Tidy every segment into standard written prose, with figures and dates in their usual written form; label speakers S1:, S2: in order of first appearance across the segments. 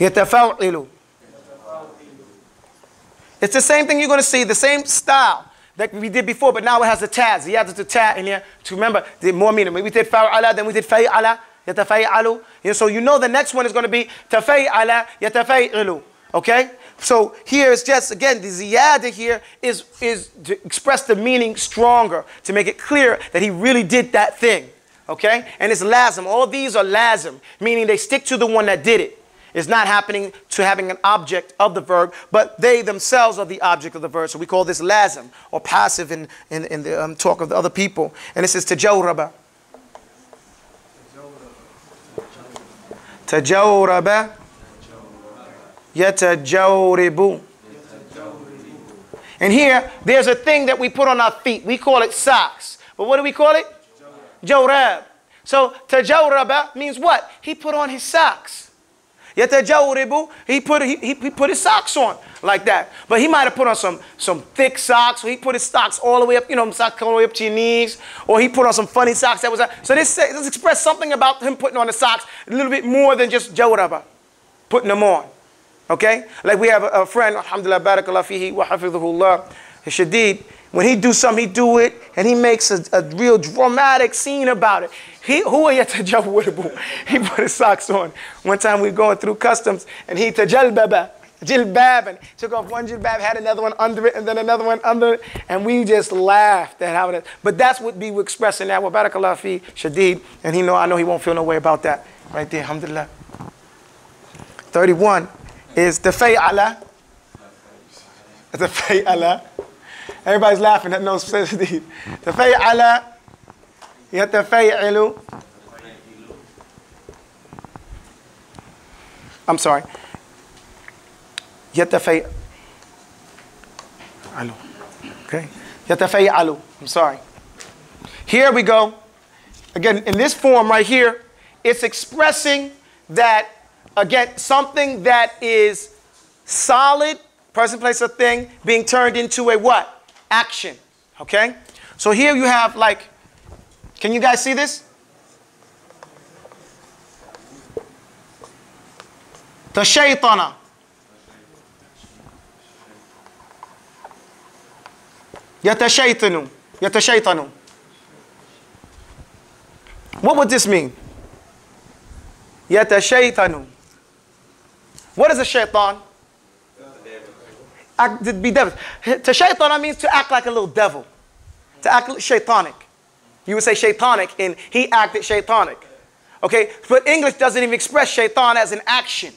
S1: يتفاعل. It's the same thing you're going to see, the same style that we did before, but now it has a ta. He added the ta in here to remember the more meaning. We did fa'ala, then we did fa'ala, yatafa'alu. So you know the next one is going to be tafa'ala, yatafa'alu. Okay? So here is just, again, the ziyada here is to express the meaning stronger, to make it clear that he really did that thing. Okay? And it's lazim. All these are lazim, meaning they stick to the one that did it. It's not happening to having an object of the verb, but they themselves are the object of the verb. So we call this lazim, or passive in the talk of the other people. And this is tajawraba. Tajawraba. Yatajawribu. And here, there's a thing that we put on our feet. We call it socks. But what do we call it? Jawrab. So tajawraba means what? He put on his socks. Yatajawribu, he put his socks on like that. But he might have put on some thick socks, or he put his socks all the way up, socks all the way up to your knees, or he put on some funny socks that was that. So this express something about him putting on the socks a little bit more than just jawraba, putting them on. Okay? Like we have a friend, alhamdulillah, barakallah fihi wa hafidhuhullah, Shadid. When he do something, he do it, and he makes a real dramatic scene about it. He put his socks on. One time we were going through customs, and he tajalbaba, jilbab, and took off one jilbab, had another one under it, and then another one under it, and we just laughed at how it is. But that's what we were expressing now. Wa barakallah fi Shadid, and I know he won't feel no way about that. Right there, alhamdulillah. 31 is the fay'ala. The fay'ala. Everybody's laughing at no Shadid. The fay'ala. Yatafay'alu. I'm sorry. Yatafay'alu. Okay. Yatafay'alu. I'm sorry. Here we go. Again, in this form right here, it's expressing that, again, something that is solid, person, place, or thing, being turned into a what? Action. Okay? So here you have like, can you guys see this? Tashaytana. Yatashaytanu. Yatashaytanu. What would this mean? Yatashaytanu. What is a shaitan? To be devil. Tashaytana means to act like a little devil. To act shaitanic. You would say shaitanic, and he acted shaitanic. Okay? But English doesn't even express shaitan as an action.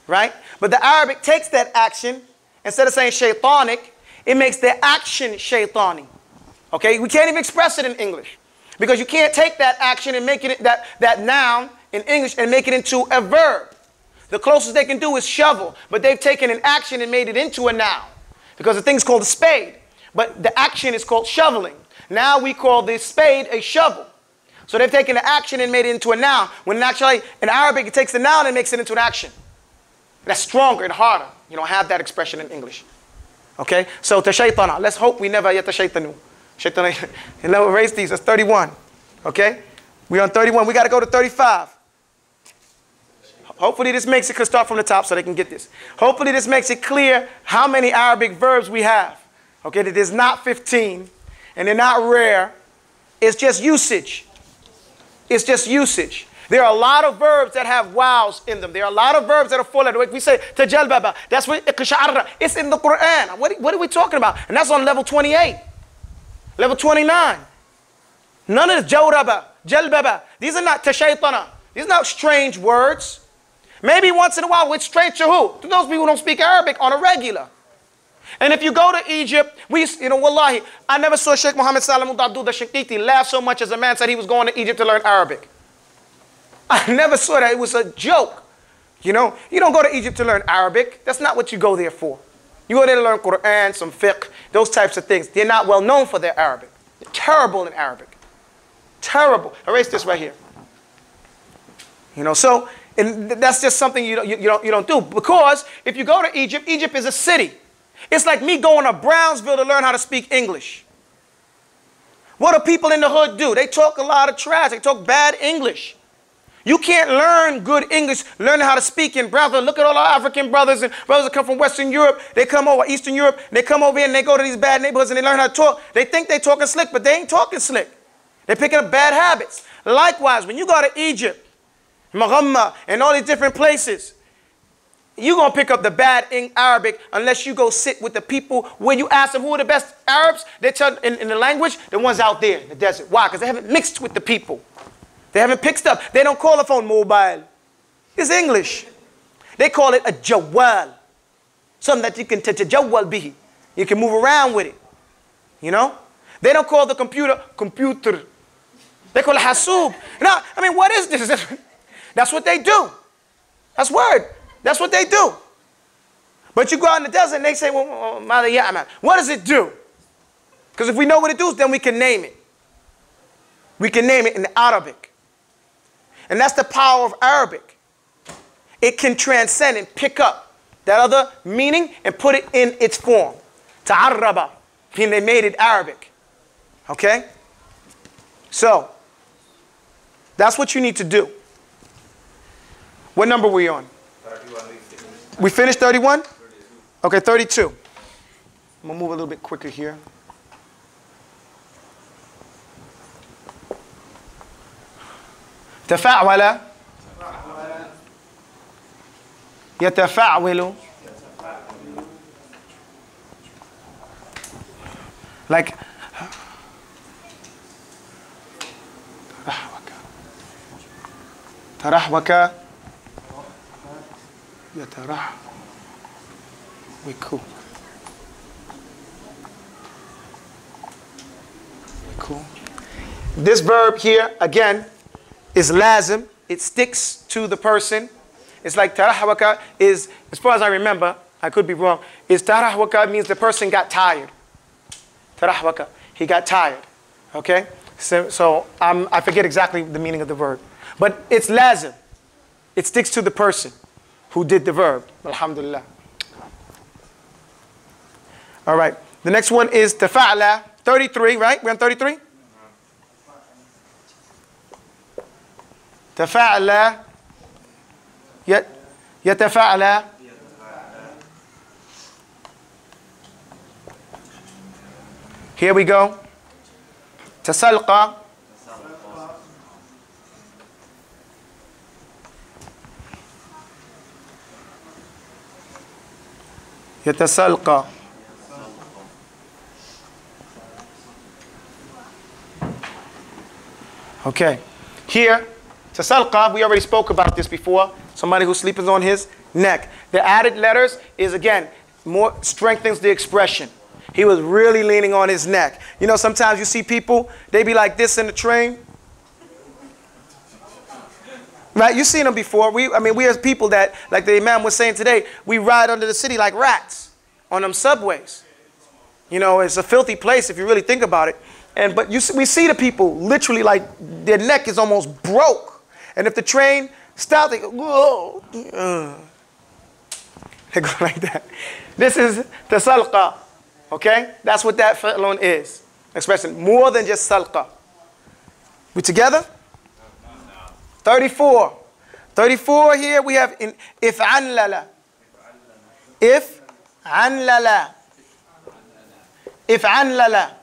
S1: Right? But the Arabic takes that action, instead of saying shaitanic, it makes the action shaitani. Okay? We can't even express it in English. Because you can't take that action and make it that noun in English and make it into a verb. The closest they can do is shovel, but they've taken an action and made it into a noun. Because the thing's called a spade, but the action is called shoveling. Now we call this spade a shovel. So they've taken the action and made it into a noun, when actually in Arabic it takes the noun and makes it into an action. That's stronger and harder. You don't have that expression in English. Okay? So tashaytana. Let's hope we never yatashaytanu. Shaytana. And let's erase these. That's 31. Okay? We're on 31. We got to go to 35. Hopefully this makes it, could start from the top so they can get this. Hopefully this makes it clear how many Arabic verbs we have. Okay, that there's not 15, and they're not rare. It's just usage. It's just usage. There are a lot of verbs that have wows in them. There are a lot of verbs that are full letter. Like we say, tajalbaba. That's what it's in the Quran. What are we talking about? And that's on level 28. Level 29. None of this jawraba, jalbaba. These are not tashaytana. These are not strange words. Maybe once in a while, it's strange to who? To those people who don't speak Arabic on a regular. And if you go to Egypt, wallahi, I never saw Sheikh Muhammad Salam Abdus the Shankiti laugh so much as a man said he was going to Egypt to learn Arabic. I never saw that. It was a joke. You don't go to Egypt to learn Arabic. That's not what you go there for. You go there to learn Quran, some fiqh, those types of things. They're not well known for their Arabic. They're terrible in Arabic. Terrible. Erase this right here. So, and that's just something you don't do. Because if you go to Egypt, Egypt is a city. It's like me going to Brownsville to learn how to speak English. What do people in the hood do? They talk a lot of trash. They talk bad English. You can't learn good English, learn how to speak in brother. Look at all our African brothers and brothers that come from Western Europe. They come over, Eastern Europe, they come over here and they go to these bad neighborhoods and they learn how to talk. They think they're talking slick, but they ain't talking slick. They're picking up bad habits. Likewise, when you go to Egypt, Maghamma, and all these different places, you're going to pick up the bad Arabic unless you go sit with the people. When you ask them who are the best Arabs, they tell in the language, the ones out there in the desert. Why? Because they haven't mixed with the people. They haven't picked up. They don't call the phone mobile. It's English. They call it a jawal. Something that you can tajawwal bihi. You can move around with it. You know? They don't call the computer computer. They call it hasub. Now, I mean, what is this? That's what they do. That's word. That's what they do. But you go out in the desert and they say, well, what does it do? Because if we know what it does, then we can name it. We can name it in Arabic. And that's the power of Arabic. It can transcend and pick up that other meaning and put it in its form. Ta'arraba, meaning they made it Arabic. Okay? So, that's what you need to do. What number were we on?
S2: 31.
S1: We finished 31? Okay, 32. I'm going to move a little bit quicker here. تفاعل يتفاعل like ترحوك يترحوك. This verb here again is lazim. It sticks to the person. It's like tarahwaka is, as far as I remember, I could be wrong, is tarahwaka means the person got tired. Tarahwaka, he got tired. Okay? So I forget exactly the meaning of the verb. But it's lazim. It sticks to the person who did the verb. Alhamdulillah. All right. The next one is tafa'ala. 33, right? We're on 33? تفاعل يتفاعل Here we go. تسلق يتسلق. Okay. Here Tasalqa, we already spoke about this before. Somebody who's sleeping on his neck. The added letters is, again, more strengthens the expression. He was really leaning on his neck. You know, sometimes you see people, they be like this in the train. Right? You've seen them before. We as people that, like the Imam was saying today, we ride under the city like rats on them subways. You know, it's a filthy place if you really think about it. But we see the people literally like their neck is almost broke. And if the train stops, they go, whoa. They go like that. This is tasalqa. Okay? That's what that fi'lun is. Expressing more than just salqa. We together? 34. 34 here we have in if'anlala. If'anlala. If'anlala.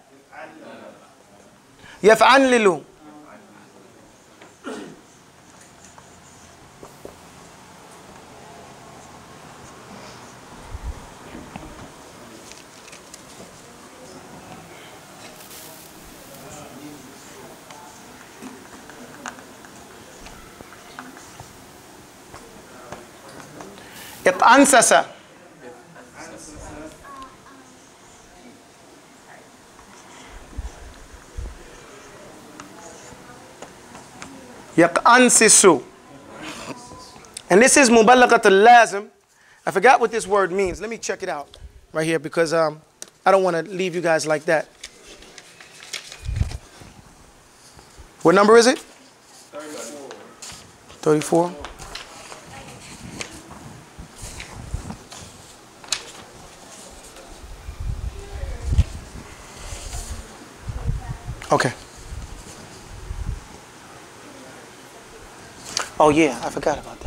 S1: Yaf'anlilu. Iqansasa. Yaqansisu. And this is mubalaghat al-lazim. I forgot what this word means. Let me check it out right here because I don't want to leave you guys like that. What number is it? 34. 34. Okay. Oh yeah, I forgot about that.